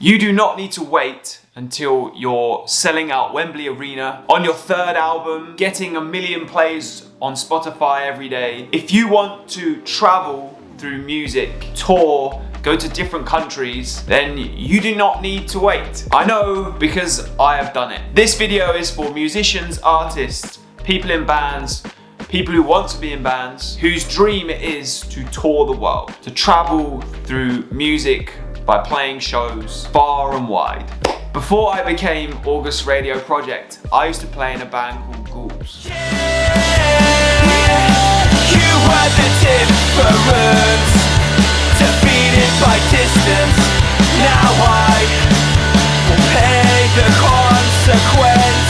You do not need to wait until you're selling out Wembley Arena, on your third album, getting 1 million plays on Spotify every day. If you want to travel through music, tour, go to different countries, then you do not need to wait. I know because I have done it. This video is for musicians, artists, people in bands, people who want to be in bands, whose dream it is to tour the world, to travel through music by playing shows far and wide. Before I became August Radio Project, I used to play in a band called Ghouls. You were the difference, defeated by distance. Now I will pay the consequences.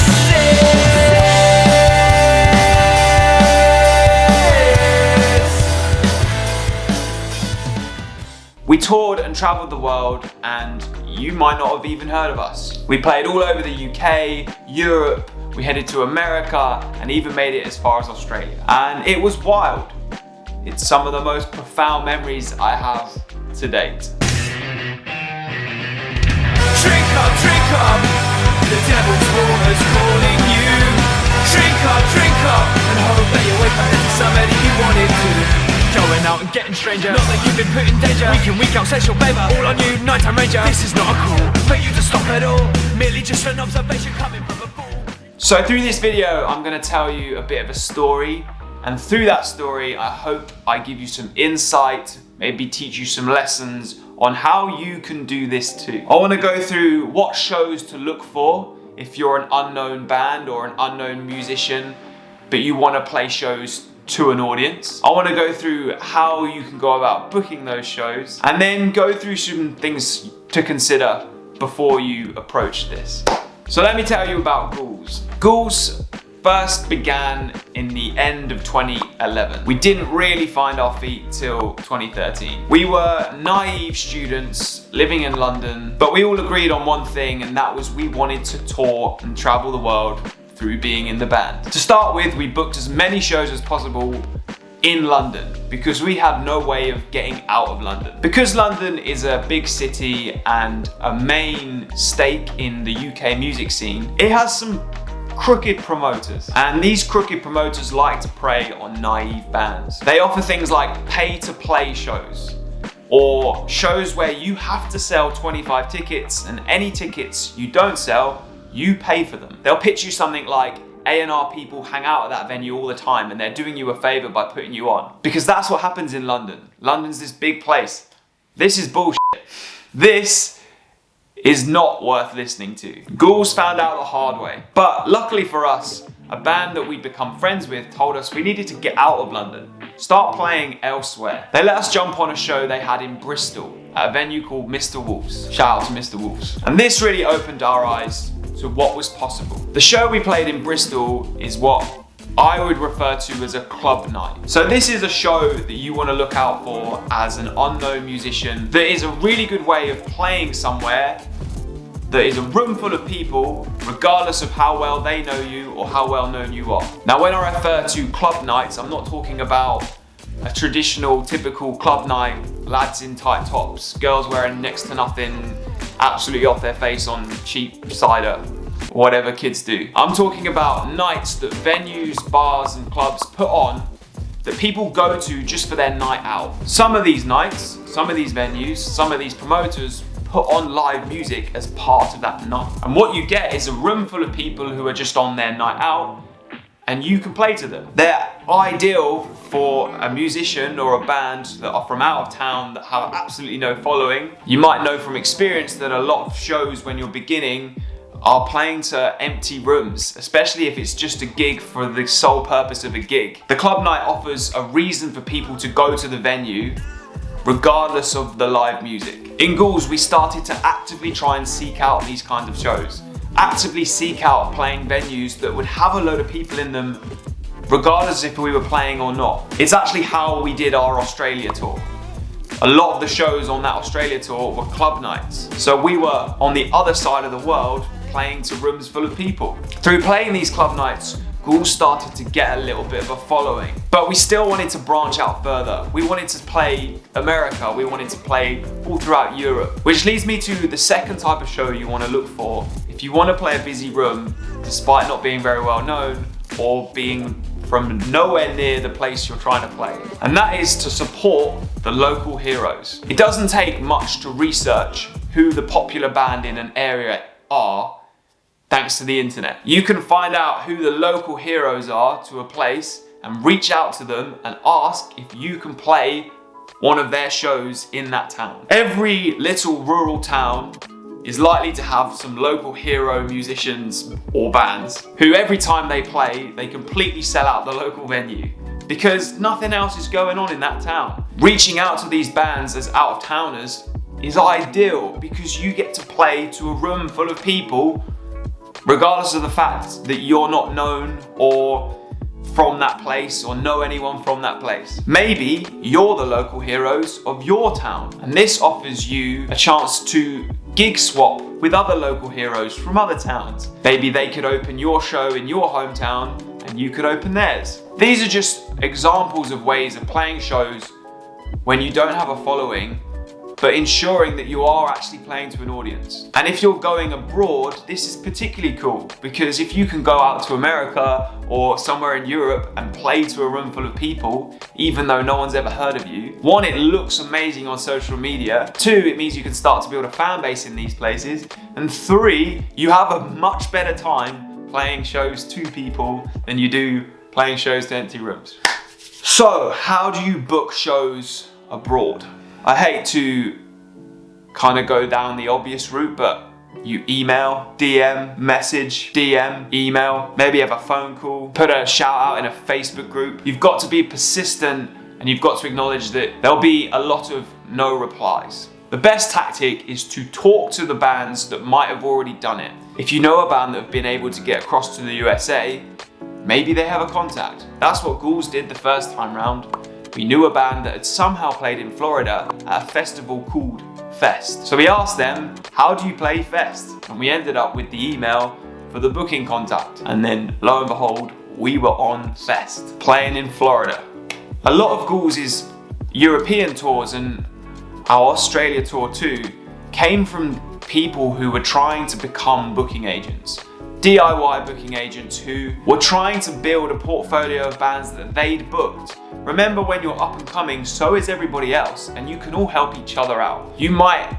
We toured and traveled the world, and you might not have even heard of us. We played all over the UK, Europe, we headed to America, and even made it as far as Australia. And it was wild. It's some of the most profound memories I have to date. Drink up, the devil's warmers calling you. Drink up, and hope that you wake up into somebody you wanted to. Going out and getting stranger, not that you've been put in danger. Week in, week out, sexual baby, all on you, nighttime ranger. This is not a call for you to stop at all, merely just an observation coming from a fool. So through this video, I'm gonna tell you a bit of a story, and through that story, I hope I give you some insight, maybe teach you some lessons on how you can do this too. I wanna go through what shows to look for if you're an unknown band or an unknown musician, but you wanna play shows to an audience. I want to go through how you can go about booking those shows, and then go through some things to consider before you approach this. So let me tell you about Ghouls. Ghouls first began in the end of 2011. We didn't really find our feet till 2013. We were naive students living in London, but we all agreed on one thing, and that was we wanted to tour and travel the world through being in the band. To start with, we booked as many shows as possible in London because we had no way of getting out of London. Because London is a big city and a main stake in the UK music scene, it has some crooked promoters. And these crooked promoters like to prey on naive bands. They offer things like pay-to-play shows, or shows where you have to sell 25 tickets, and any tickets you don't sell, you pay for them. They'll pitch you something like A&R people hang out at that venue all the time and they're doing you a favor by putting you on. Because that's what happens in London. London's this big place. This is bullshit. This is not worth listening to. Ghouls found out the hard way. But luckily for us, a band that we'd become friends with told us we needed to get out of London, start playing elsewhere. They let us jump on a show they had in Bristol at a venue called Mr. Wolf's. Shout out to Mr. Wolf's. And this really opened our eyes to what was possible. The show we played in Bristol is what I would refer to as a club night. So this is a show that you want to look out for as an unknown musician. That is a really good way of playing somewhere that is a room full of people, regardless of how well they know you or how well known you are. Now, when I refer to club nights, I'm not talking about a traditional, typical club night, lads in tight tops, girls wearing next to nothing, absolutely off their face on cheap cider, whatever kids do. I'm talking about nights that venues, bars and clubs put on that people go to just for their night out. Some of these nights, some of these venues, some of these promoters put on live music as part of that night. And what you get is a room full of people who are just on their night out, and you can play to them. They're ideal for a musician or a band that are from out of town that have absolutely no following. You might know from experience that a lot of shows when you're beginning are playing to empty rooms, especially if it's just a gig for the sole purpose of a gig. The club night offers a reason for people to go to the venue regardless of the live music. In Ghouls, we started to actively try and seek out these kinds of shows. Actively seek out playing venues that would have a load of people in them regardless if we were playing or not. It's actually how we did our Australia tour. A lot of the shows on that Australia tour were club nights. So we were on the other side of the world playing to rooms full of people. Through playing these club nights, Ghouls started to get a little bit of a following. But we still wanted to branch out further. We wanted to play America, we wanted to play all throughout Europe. Which leads me to the second type of show you want to look for if you want to play a busy room despite not being very well known or being from nowhere near the place you're trying to play. And that is to support the local heroes. It doesn't take much to research who the popular band in an area are thanks to the internet. You can find out who the local heroes are to a place and reach out to them and ask if you can play one of their shows in that town. Every little rural town is likely to have some local hero musicians or bands who every time they play, they completely sell out the local venue because nothing else is going on in that town. Reaching out to these bands as out-of-towners is ideal because you get to play to a room full of people regardless of the fact that you're not known or from that place or know anyone from that place. Maybe you're the local heroes of your town and this offers you a chance to gig swap with other local heroes from other towns. Maybe they could open your show in your hometown and you could open theirs. These are just examples of ways of playing shows when you don't have a following, but ensuring that you are actually playing to an audience. And if you're going abroad, this is particularly cool because if you can go out to America or somewhere in Europe and play to a room full of people, even though no one's ever heard of you, one, it looks amazing on social media. Two, it means you can start to build a fan base in these places. And three, you have a much better time playing shows to people than you do playing shows to empty rooms. So, how do you book shows abroad? I hate to kind of go down the obvious route, but you email, DM, message, DM, email, maybe have a phone call, put a shout out in a Facebook group. You've got to be persistent and you've got to acknowledge that there'll be a lot of no replies. The best tactic is to talk to the bands that might have already done it. If you know a band that have been able to get across to the USA, maybe they have a contact. That's what Ghouls did the first time round. We knew a band that had somehow played in Florida at a festival called Fest. So we asked them, how do you play Fest? And we ended up with the email for the booking contact. And then lo and behold, we were on Fest, playing in Florida. A lot of Ghouls' European tours and our Australia tour too came from people who were trying to become booking agents. DIY booking agents who were trying to build a portfolio of bands that they'd booked. Remember, when you're up and coming, so is everybody else, and you can all help each other out. You might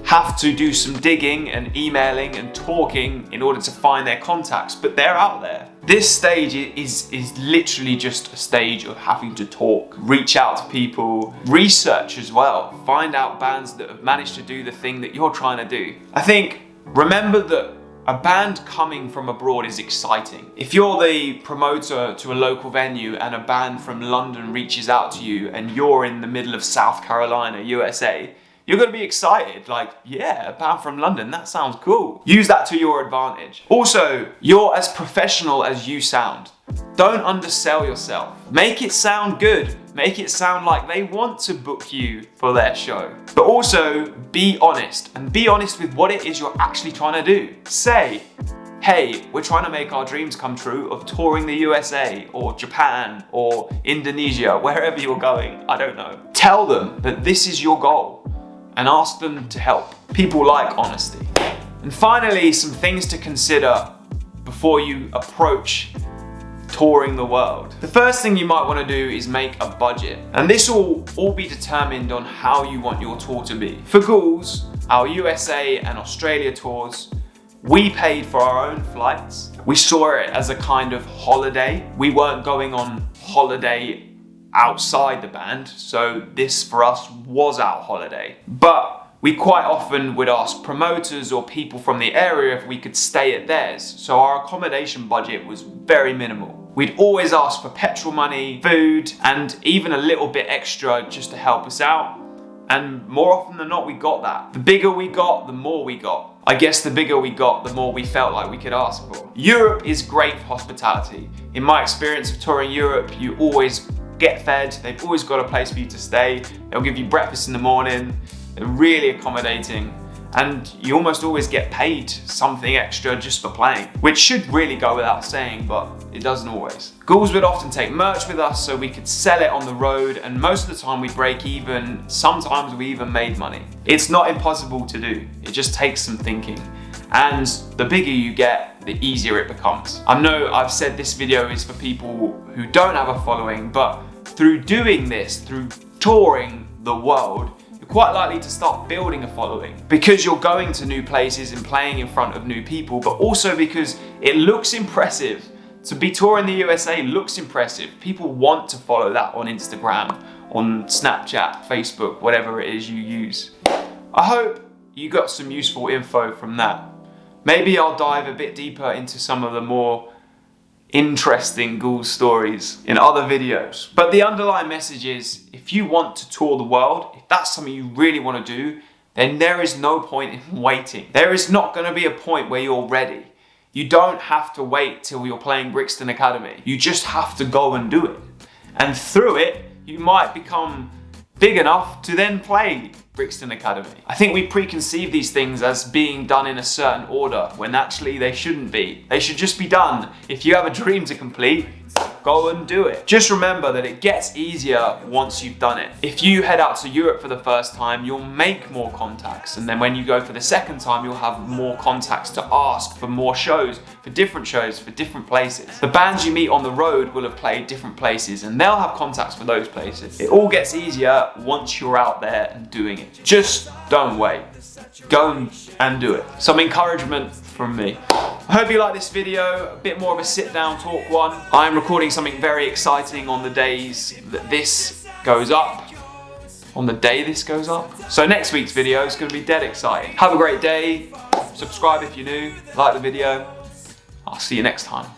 have to do some digging and emailing and talking in order to find their contacts, but they're out there. This stage is literally just a stage of having to talk, reach out to people, research as well, find out bands that have managed to do the thing that you're trying to do. I think, remember that a band coming from abroad is exciting. If you're the promoter to a local venue and a band from London reaches out to you and you're in the middle of South Carolina, USA, you're gonna be excited. Like, yeah, a band from London, that sounds cool. Use that to your advantage. Also, you're as professional as you sound. Don't undersell yourself. Make it sound good. Make it sound like they want to book you for their show. But also, be honest, and be honest with what it is you're actually trying to do. Say, hey, we're trying to make our dreams come true of touring the USA or Japan or Indonesia, wherever you're going, I don't know. Tell them that this is your goal and ask them to help. People like honesty. And finally, some things to consider before you approach touring the world. The first thing you might want to do is make a budget. And this will all be determined on how you want your tour to be. For Ghouls, our USA and Australia tours, we paid for our own flights. We saw it as a kind of holiday. We weren't going on holiday outside the band, so this for us was our holiday. But we quite often would ask promoters or people from the area if we could stay at theirs, so our accommodation budget was very minimal. We'd always ask for petrol money, food, and even a little bit extra just to help us out. And more often than not, we got that. The bigger we got, the more we got. I guess the bigger we got, the more we felt like we could ask for. Europe is great for hospitality. In my experience of touring Europe, you always get fed. They've always got a place for you to stay. They'll give you breakfast in the morning. They're really accommodating. And you almost always get paid something extra just for playing, which should really go without saying, but it doesn't always. Ghouls would often take merch with us so we could sell it on the road, and most of the time we break even, sometimes we even made money. It's not impossible to do, it just takes some thinking. And the bigger you get, the easier it becomes. I know I've said this video is for people who don't have a following, but through doing this, through touring the world, you're quite likely to start building a following because you're going to new places and playing in front of new people, but also because it looks impressive. To be touring the USA looks impressive. People want to follow that on Instagram, on Snapchat, Facebook, whatever it is you use. I hope you got some useful info from that. Maybe I'll dive a bit deeper into some of the more interesting ghoul stories in other videos. But the underlying message is, if you want to tour the world, if that's something you really want to do, then there is no point in waiting. There is not going to be a point where you're ready. You don't have to wait till you're playing Brixton Academy. You just have to go and do it. And through it, you might become big enough to then play Brixton Academy. I think we preconceive these things as being done in a certain order when actually they shouldn't be. They should just be done. If you have a dream to complete, go and do it. Just remember that it gets easier once you've done it. If you head out to Europe for the first time, you'll make more contacts. And then when you go for the second time, you'll have more contacts to ask for more shows, for different places. The bands you meet on the road will have played different places and they'll have contacts for those places. It all gets easier once you're out there and doing it. Just don't wait. Go and do it. Some encouragement from me. I hope you like this video, a bit more of a sit down talk one. I'm recording something very exciting on the days that this goes up. On the day this goes up. So next week's video is going to be dead exciting. Have a great day. Subscribe if you're new. Like the video. I'll see you next time.